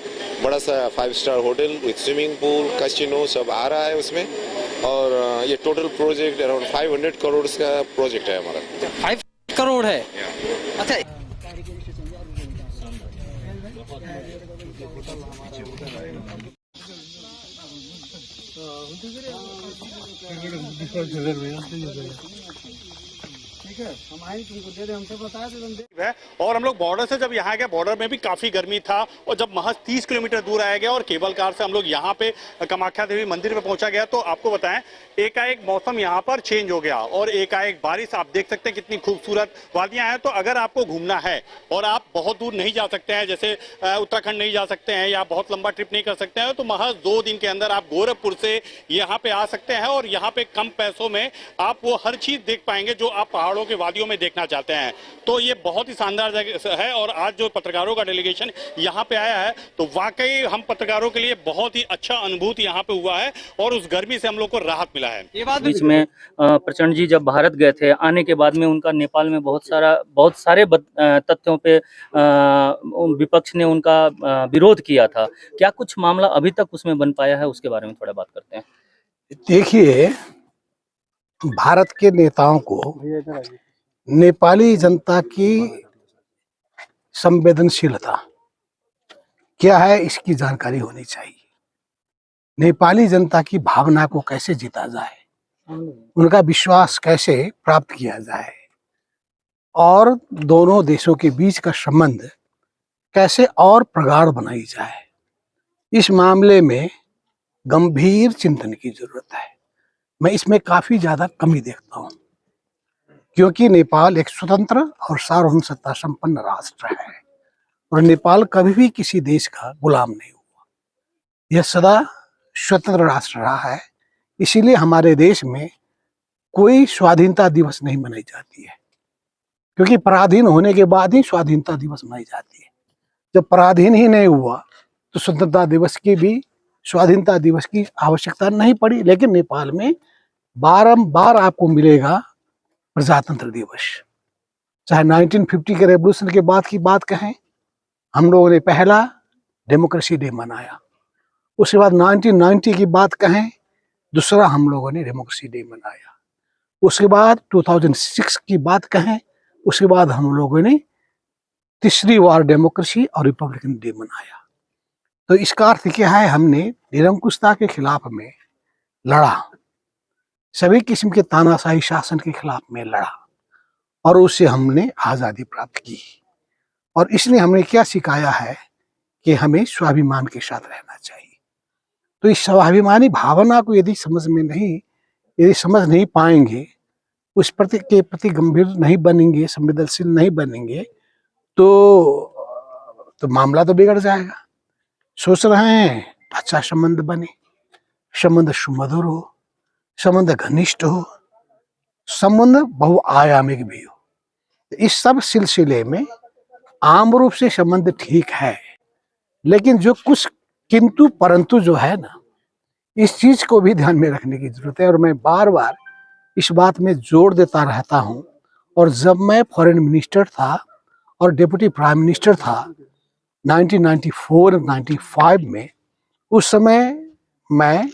बड़ा सा 5 star hotel with swimming pool, casino सब आ रहा है उसमें। और ये टोटल प्रोजेक्ट अराउंड 500 करोड़ का प्रोजेक्ट है हमारा। 5 करोड़ है। अच्छा, ठीक है, हम आए तुमको दे रहे, हमसे बताया तो और हम लोग बॉर्डर से जब यहाँ गए, बॉर्डर में भी काफी गर्मी था और जब महज 30 किलोमीटर दूर आया गया और केबल कार से हम लोग यहाँ पे कामाख्या देवी मंदिर पे पहुंचा गया, तो आपको बताएं एकाएक मौसम यहाँ पर चेंज हो गया और एकाएक बारिश। आप देख सकते हैं कितनी खूबसूरत वादियां हैं। तो अगर आपको घूमना है और आप बहुत दूर नहीं जा सकते हैं, जैसे उत्तराखंड नहीं जा सकते हैं या बहुत लंबा ट्रिप नहीं कर सकते हैं, तो महज 2 दिन के अंदर आप गोरखपुर से यहाँ पे आ सकते हैं और यहाँ पे कम पैसों में आप वो हर चीज देख पाएंगे जो आप पहाड़ों के वादियों में देखना चाहते हैं। तो ये बहुत ही शानदार जगह है और आज जो पत्रकारों का डेलीगेशन यहाँ पे आया है, तो वाकई हम पत्रकारों के लिए बहुत ही अच्छा अनुभूति यहाँ पे हुआ है और उस गर्मी से हम लोग को राहत मिला है। बीच में प्रचंड जी जब भारत गए थे, आने के बाद में उनका नेपाल में बहुत सारे तथ्यों पे विपक्ष ने उनका विरोध किया था। क्या कुछ मामला अभी तक उसमें बन पाया है, उसके बारे में थोड़ा बात करते हैं। देखिए, भारत के नेताओं को नेपाली जनता की संवेदनशीलता क्या है इसकी जानकारी होनी चाहिए। नेपाली जनता की भावना को कैसे जीता जाए, उनका विश्वास कैसे प्राप्त किया जाए और दोनों देशों के बीच का संबंध कैसे और प्रगाढ़ बनाई जाए, इस मामले में गंभीर चिंतन की जरूरत है। मैं इसमें काफी ज्यादा कमी देखता हूँ, क्योंकि नेपाल एक स्वतंत्र और सार्वभौम सत्ता संपन्न राष्ट्र है और नेपाल कभी भी किसी देश का गुलाम नहीं हुआ। यह सदा स्वतंत्र राष्ट्र रहा है। इसीलिए हमारे देश में कोई स्वाधीनता दिवस नहीं मनाई जाती है, क्योंकि पराधीन होने के बाद ही स्वाधीनता दिवस मनाई जाती है। जब पराधीन ही नहीं हुआ तो स्वतंत्रता दिवस की भी, स्वाधीनता दिवस की आवश्यकता नहीं पड़ी। लेकिन नेपाल में बारंबार आपको मिलेगा प्रजातंत्र दिवस। चाहे 1950 के रेवोल्यूशन के बाद की बात कहें, हम लोगों ने पहला डेमोक्रेसी डे मनाया। उसके बाद 1990 की बात कहें, दूसरा हम लोगों ने डेमोक्रेसी डे मनाया। उसके बाद 2006 की बात कहें, उसके बाद हम लोगों ने तीसरी बार डेमोक्रेसी और रिपब्लिकन डे मनाया। तो इसका अर्थ क्या है, हमने निरंकुशता के खिलाफ में लड़ा, सभी किस्म के तानाशाही शासन के खिलाफ में लड़ा और उससे हमने आजादी प्राप्त की। और इसलिए हमने क्या सिखाया है कि हमें स्वाभिमान के साथ रहना चाहिए। तो इस स्वाभिमानी भावना को यदि समझ नहीं पाएंगे, उस के प्रति गंभीर नहीं बनेंगे, संवेदनशील नहीं बनेंगे, तो मामला तो बिगड़ जाएगा। सोच रहे हैं अच्छा संबंध बने, संबंध सुमधुर हो, संबंध घनिष्ठ हो, संबंध बहुआयामिक भी हो। इस सब सिलसिले में आम रूप से संबंध ठीक है, लेकिन जो कुछ किंतु परंतु जो है ना, इस चीज को भी ध्यान में रखने की जरूरत है। और मैं बार बार इस बात में जोर देता रहता हूं। और जब मैं फॉरेन मिनिस्टर था और डिप्टी प्राइम मिनिस्टर था, 1994-95 में, उस समय मैं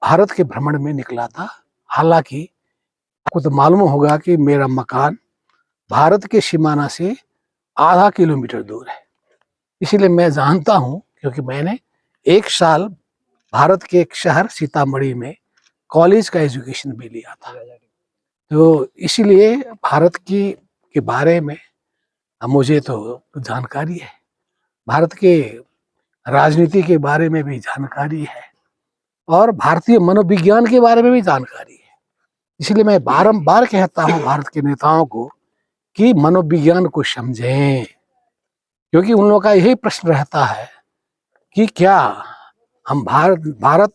भारत के भ्रमण में निकला था। हालांकि आपको तो मालूम होगा कि मेरा मकान भारत के सीमाना से आधा किलोमीटर दूर है, इसलिए मैं जानता हूं, क्योंकि मैंने 1 साल भारत के एक शहर सीतामढ़ी में कॉलेज का एजुकेशन भी लिया था। तो इसीलिए भारत के बारे में मुझे तो जानकारी है, भारत के राजनीति के बारे में भी जानकारी है और भारतीय मनोविज्ञान के बारे में भी जानकारी है। इसलिए मैं बारंबार कहता हूं भारत के नेताओं को कि मनोविज्ञान को समझें, क्योंकि उन लोगों का यही प्रश्न रहता है कि क्या हम भारत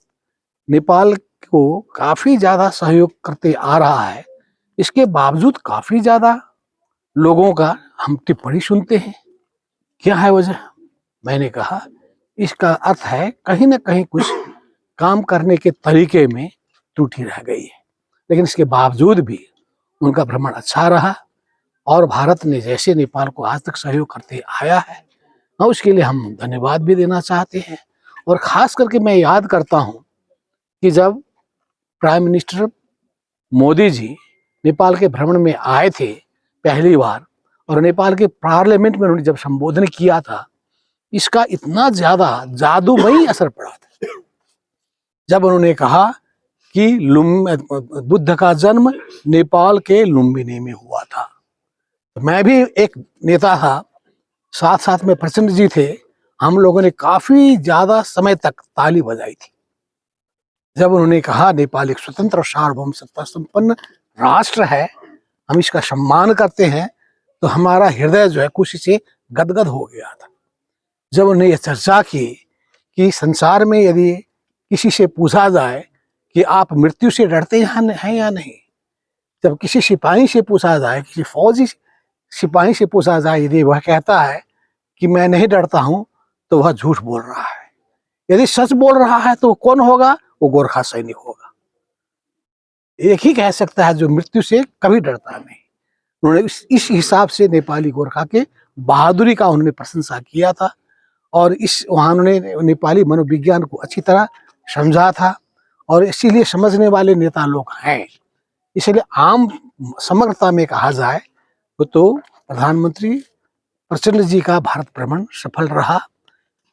नेपाल को काफी ज्यादा सहयोग करते आ रहा है, इसके बावजूद काफी ज्यादा लोगों का हम टिप्पणी सुनते हैं, क्या है वजह? मैंने कहा इसका अर्थ है कहीं ना कहीं कुछ काम करने के तरीके में त्रुटि रह गई है। लेकिन इसके बावजूद भी उनका भ्रमण अच्छा रहा और भारत ने जैसे नेपाल को आज तक सहयोग करते आया है, उसके लिए हम धन्यवाद भी देना चाहते हैं। और खास करके मैं याद करता हूं कि जब प्राइम मिनिस्टर मोदी जी नेपाल के भ्रमण में आए थे पहली बार, और नेपाल के पार्लियामेंट में उन्होंने जब संबोधन किया था, इसका इतना ज्यादा जादूमयी असर पड़ा था। जब उन्होंने कहा कि बुद्ध का जन्म नेपाल के लुम्बिनी में हुआ था, तो मैं भी एक नेता था, साथ साथ में प्रचंड जी थे, हम लोगों ने काफी ज्यादा समय तक ताली बजाई थी जब उन्होंने कहा नेपाल एक स्वतंत्र और सार्वभौम सत्ता संपन्न राष्ट्र है, हम इसका सम्मान करते हैं। तो हमारा हृदय जो है खुशी से गदगद हो गया था। जब उन्होंने ये चर्चा की कि संसार में यदि किसी से पूछा जाए कि आप मृत्यु से डरते हैं या नहीं, जब किसी सिपाही से पूछा जाए, किसी फौजी सिपाही से पूछा जाए, यदि वह कहता है कि मैं नहीं डरता हूं, तो वह झूठ बोल रहा है। यदि सच बोल रहा है तो कौन होगा? वो गोरखा सैनिक होगा। एक ही कह सकता है जो मृत्यु से कभी डरता नहीं। उन्होंने इस हिसाब से नेपाली गोरखा के बहादुरी का उन्होंने प्रशंसा किया था और वहाँ उन्होंने नेपाली मनोविज्ञान को अच्छी तरह समझा था और इसीलिए समझने वाले नेता लोग हैं। इसलिए आम समग्रता में कहा जाए तो प्रधानमंत्री प्रचंड जी का भारत भ्रमण सफल रहा,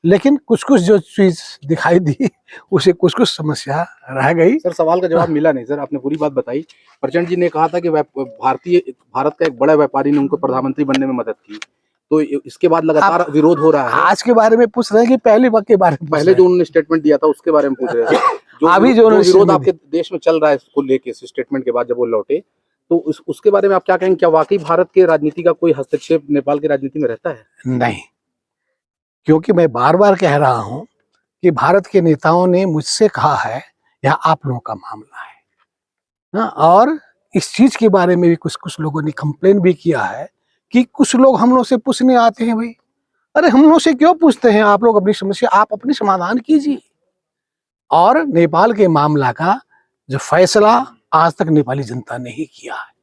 लेकिन कुछ कुछ जो चीज दिखाई दी उसे कुछ कुछ समस्या रह गई। सर सवाल का जवाब मिला नहीं सर, आपने पूरी बात बताई। प्रचंड जी ने कहा था कि भारत का एक बड़ा व्यापारी ने उनको प्रधानमंत्री बनने में मदद की, तो इसके बाद लगातार विरोध हो रहा है। आज के बारे में पूछ रहे हैं कि पहले वक्त के बारे में? पहले जो उन्होंने स्टेटमेंट दिया था उसके बारे में पूछ रहे थे। अभी जो विरोध आपके देश में चल रहा है इसको लेके, स्टेटमेंट के बाद जब वो लौटे, तो उसके बारे में आप क्या कहेंगे? क्या वाकई भारत के राजनीति का कोई हस्तक्षेप नेपाल की राजनीति में रहता है? नहीं, क्योंकि मैं बार बार कह रहा हूं कि भारत के नेताओं ने मुझसे कहा है यह आप लोगों का मामला है ना, और इस चीज के बारे में भी कुछ कुछ लोगों ने कंप्लेन भी किया है कि कुछ लोग हम लोग से पूछने आते हैं, भाई अरे हम लोग से क्यों पूछते हैं? आप लोग अपनी समस्या आप अपनी समाधान कीजिए। और नेपाल के मामला का जो फैसला आज तक नेपाली जनता ने ही किया है।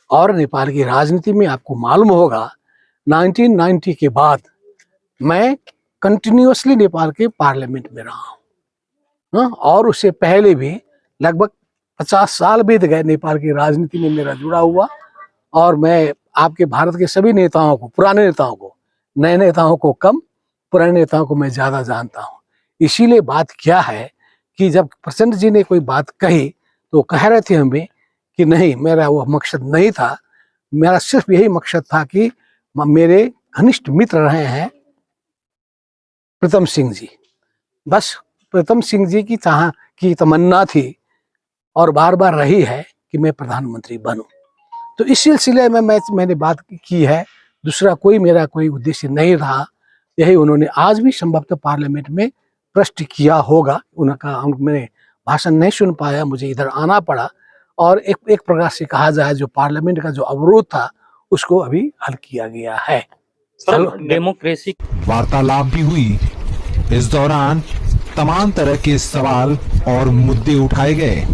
और नेपाल की राजनीति में आपको मालूम होगा 1990 के बाद मैं कंटिन्यूअसली नेपाल के पार्लियामेंट में रहा हूँ, और उससे पहले भी लगभग 50 साल बीत गए नेपाल की राजनीति में मेरा जुड़ा हुआ। और मैं आपके भारत के सभी नेताओं को, पुराने नेताओं को, नए नेताओं को कम, पुराने नेताओं को मैं ज्यादा जानता हूँ। इसीलिए बात क्या है कि जब प्रचंड जी ने कोई बात कही तो कह रहे थे हमें कि नहीं, मेरा वो मकसद नहीं था, मेरा सिर्फ यही मकसद था कि मेरे घनिष्ठ मित्र रहे हैं प्रीतम सिंह जी, बस प्रीतम सिंह जी की तमन्ना थी और बार बार रही है कि मैं प्रधानमंत्री बनूं। तो इस सिलसिले में मैंने बात की है, दूसरा कोई मेरा कोई उद्देश्य नहीं रहा। यही उन्होंने आज भी संभवतः पार्लियामेंट में प्रश्न किया होगा, उनका मैंने भाषण नहीं सुन पाया, मुझे इधर आना पड़ा। और एक प्रकार से कहा जाए जो पार्लियामेंट का जो अवरोध था उसको अभी हल किया गया है। डेमोक्रेसी वार्तालाप भी हुई। इस दौरान तमाम तरह के सवाल और मुद्दे उठाए गए,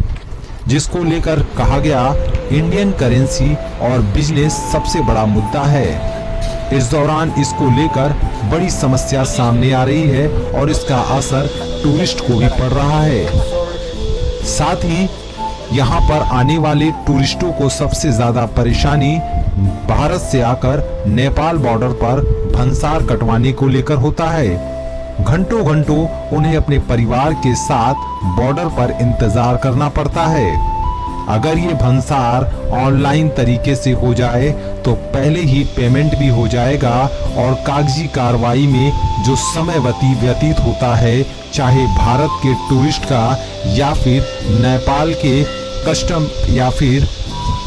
जिसको लेकर कहा गया इंडियन करेंसी और बिजनेस सबसे बड़ा मुद्दा है। इस दौरान इसको लेकर बड़ी समस्या सामने आ रही है और इसका असर टूरिस्ट को भी पड़ रहा है। साथ ही यहाँ पर आने वाले टूरिस्टों को सबसे ज्यादा परेशानी भारत से आकर नेपाल बॉर्डर पर भंसार कटवाने को लेकर होता है। घंटों घंटों उन्हें अपने परिवार के साथ बॉर्डर पर इंतजार करना पड़ता है। अगर ये भंसार ऑनलाइन तरीके से हो जाए तो पहले ही पेमेंट भी हो जाएगा और कागजी कार्रवाई में जो समय व्यतीत होता है, चाहे भारत के टूरिस्ट का या फिर नेपाल के कस्टम या फिर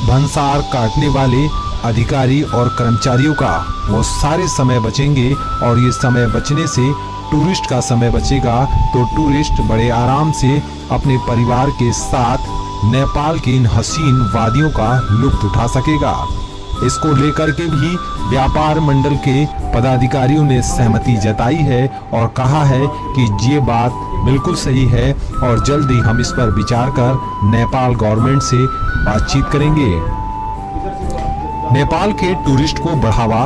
भंसार काटने वाले अधिकारी और कर्मचारियों का, वो सारे समय बचेंगे और ये समय बचने से टूरिस्ट का समय बचेगा तो टूरिस्ट बड़े आराम से अपने परिवार के साथ नेपाल की इन हसीन वादियों का लुत्फ उठा सकेगा। इसको लेकर के भी व्यापार मंडल के पदाधिकारियों ने सहमति जताई है और कहा है कि ये बात बिल्कुल सही है और जल्द ही हम इस पर विचार कर नेपाल गवर्नमेंट से बातचीत करेंगे। नेपाल के टूरिस्ट को बढ़ावा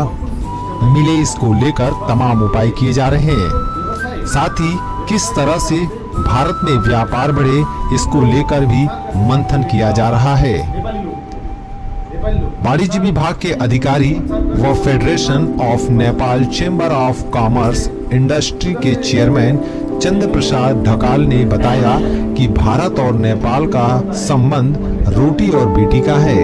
मिले, इसको लेकर तमाम उपाय किए जा रहे हैं। साथ ही किस तरह से भारत में व्यापार बढ़े, इसको लेकर भी मंथन किया जा रहा है। वाणिज्य विभाग के अधिकारी व federation of Nepal chamber of commerce industry के चेयरमैन चंद्र प्रसाद ढकाल ने बताया कि भारत और नेपाल का संबंध रोटी और बेटी का है।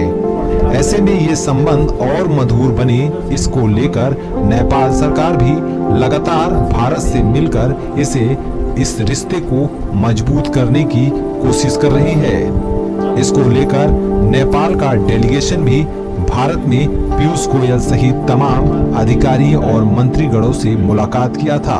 ऐसे में ये संबंध और मधुर बने, इसको लेकर नेपाल सरकार भी लगातार भारत से मिलकर इस रिश्ते को मजबूत करने की कोशिश कर रही है। इसको लेकर नेपाल का डेलीगेशन भी भारत में पीयूष गोयल सहित तमाम अधिकारी और मंत्रीगणों से मुलाकात किया था।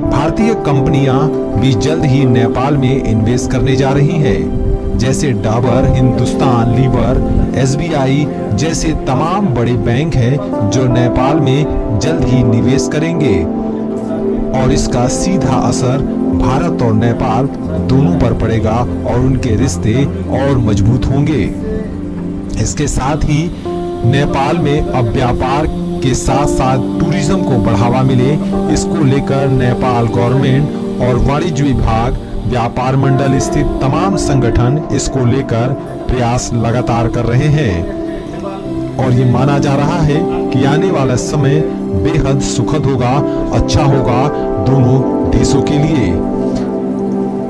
भारतीय कंपनियां भी जल्द ही नेपाल में इन्वेस्ट करने जा रही हैं, जैसे डाबर, हिंदुस्तान लीवर, SBI जैसे तमाम बड़े बैंक हैं जो नेपाल में जल्द ही निवेश करेंगे और इसका सीधा असर भारत और नेपाल दोनों पर पड़ेगा और उनके रिश्ते और मजबूत होंगे। इसके साथ ही नेपाल में अब व्यापार के साथ साथ टूरिज्म को बढ़ावा मिले, इसको लेकर नेपाल गवर्नमेंट और वाणिज्य विभाग, व्यापार मंडल स्थित तमाम संगठन इसको लेकर प्रयास लगातार कर रहे हैं और ये माना जा रहा है कि आने वाला समय बेहद सुखद होगा, अच्छा होगा दोनों देशों के लिए।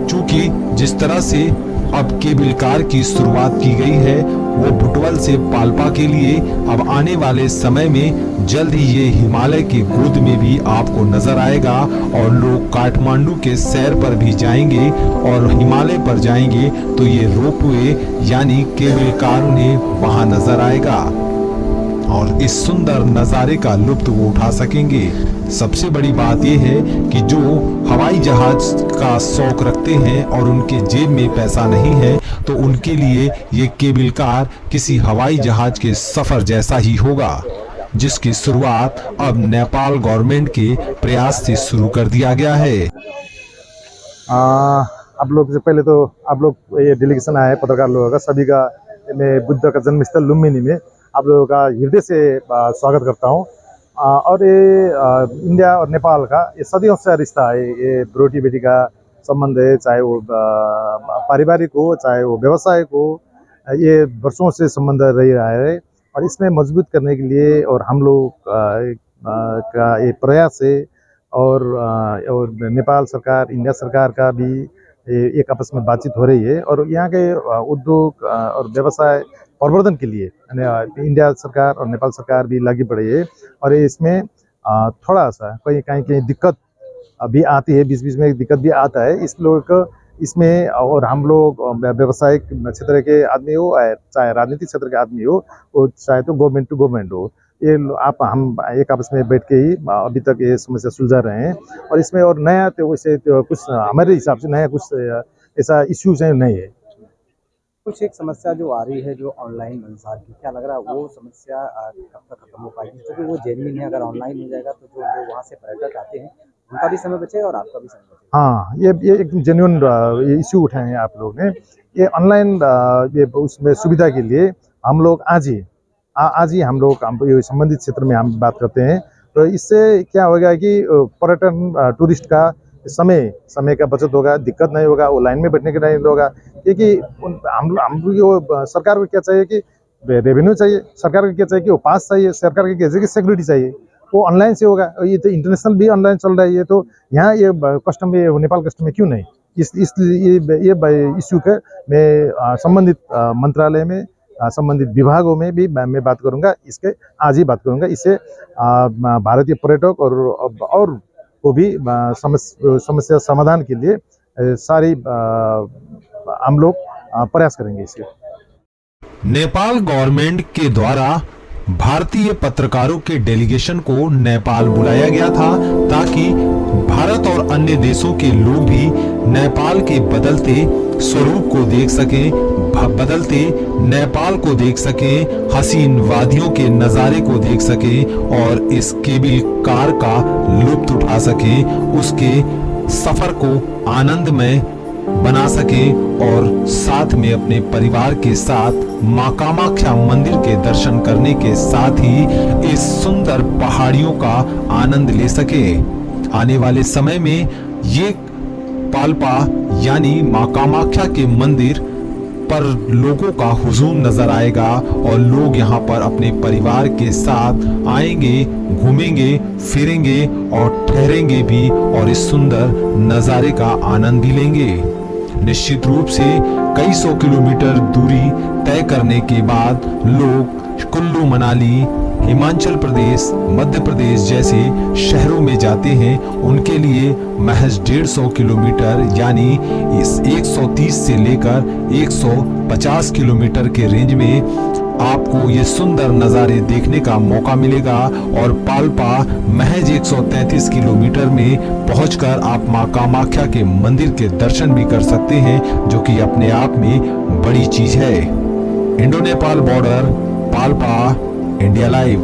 चूंकि जिस तरह से अब केबल कार की शुरुआत की गई है, वो बुटवल से पाल्पा के लिए अब आने वाले समय में जल्द ही ये हिमालय की गोद में भी आपको नजर आएगा और लोग काठमांडू के सैर पर भी जाएंगे और हिमालय पर जाएंगे तो ये रोपवे यानी केबल कार उन्हें वहां नजर आएगा और इस सुंदर नजारे का लुत्फ वो उठा सकेंगे। सबसे बड़ी बात यह है कि जो हवाई जहाज का शौक रखते हैं और उनके जेब में पैसा नहीं है तो उनके लिए ये केबल कार किसी हवाई जहाज के सफर जैसा ही होगा, जिसकी शुरुआत अब नेपाल गवर्नमेंट के प्रयास से शुरू कर दिया गया है। आप लोग से पहले तो आप लोग ये डेलीगेशन आया है पत्रकार लोगों का, सभी का मैं बुद्ध का जन्मस्थल लुम्बिनी में आप लोगों का हृदय से स्वागत करता हूँ। और ये इंडिया और नेपाल का ये सदियों से रिश्ता है, ये रोटी बेटी का संबंध है, चाहे वो पारिवारिक हो चाहे वो व्यवसाय हो, ये वर्षों से संबंध रह रहा है और इसमें मजबूत करने के लिए और हम लोग का ये प्रयास है और नेपाल सरकार, इंडिया सरकार का भी एक आपस में बातचीत हो रही है और यहाँ के उद्योग और व्यवसाय प्रवर्धन के लिए इंडिया सरकार और नेपाल सरकार भी लगी पड़ी है और इसमें थोड़ा सा कहीं दिक्कत भी आती है, बीच बीच में दिक्कत भी आता है इस लोगों को इसमें। और हम लोग व्यवसायिक क्षेत्र के आदमी हो चाहे राजनीतिक क्षेत्र के आदमी हो, वो चाहे तो गवर्नमेंट टू गवर्नमेंट हो, ये हम एक आपस में बैठ के ही अभी तक ये समस्या सुलझा रहे हैं और इसमें और नया तो वैसे तो कुछ हमारे हिसाब से नया कुछ ऐसा इश्यूज है नहीं है। कुछ एक समस्या जो आ रही है जो ऑनलाइन भंसार की, क्या लग रहा है वो समस्या कब तक खत्म हो पाएगी? क्योंकि वो जेन्युइन है, अगर ऑनलाइन हो जाएगा तो जो लोग वहाँ से पर्यटक आते हैं उनका भी समय बचेगा और आपका भी समय बचेगा। हाँ, ये एक जेन्युइन इश्यू उठाए हैं आप लोग ने। ये ऑनलाइन ये उसमें सुविधा के लिए हम लोग आज ही हम लोग ये संबंधित क्षेत्र में हम बात करते हैं। तो इससे क्या होगा कि पर्यटन टूरिस्ट का समय का बचत होगा, दिक्कत नहीं होगा, वो लाइन में बैठने का नहीं होगा। क्योंकि हम सरकार को क्या चाहिए कि रेवेन्यू चाहिए, सरकार को क्या चाहिए कि वो पास चाहिए, सरकार को क्या चाहिए कि सिक्योरिटी चाहिए, वो ऑनलाइन से होगा। ये तो इंटरनेशनल भी ऑनलाइन चल रहा है, ये तो यहाँ ये कस्टम में नेपाल कस्टम में क्यों नहीं? ये इश्यू के मैं संबंधित मंत्रालय में संबंधित विभागों में भी मैं बात करूंगा, इसके आज ही बात करूंगा। इससे भारतीय पर्यटक और को भी समस्या समाधान के लिए सारी हम लोग प्रयास करेंगे इसके। नेपाल गवर्नमेंट के द्वारा भारतीय पत्रकारों के डेलीगेशन को नेपाल बुलाया गया था ताकि भारत और अन्य देशों के लोग भी नेपाल के बदलते स्वरूप को देख सकें, बदलते नेपाल को देख सकें, हसीन वादियों के नजारे को देख सकें और इस केबल कार का लुत्फ उठा सकें, उसके सफर को आनंदमय बना सकें और साथ में अपने परिवार के साथ मां कामाख्या मंदिर के दर्शन करने के साथ ही इस सुंदर पहाड़ियों का आनंद ले सके। आने वाले समय में ये पाल्पा यानी मां कामाख्या के मंदिर पर लोगों का हुजूम नजर आएगा और लोग यहाँ पर अपने परिवार के साथ आएंगे, घूमेंगे, फिरेंगे और ठहरेंगे भी और इस सुंदर नजारे का आनंद भी लेंगे। निश्चित रूप से कई सौ किलोमीटर दूरी तय करने के बाद लोग कुल्लू मनाली, हिमाचल प्रदेश, मध्य प्रदेश जैसे शहरों में जाते हैं। उनके लिए महज 150 किलोमीटर यानी इस 130 से लेकर 150 किलोमीटर के रेंज में आपको ये सुंदर नज़ारे देखने का मौका मिलेगा और पाल्पा महज 133 किलोमीटर में पहुंचकर आप मां कामाख्या के मंदिर के दर्शन भी कर सकते हैं, जो कि अपने आप में बड़ी चीज है। Indo Nepal border, Palpa, India live.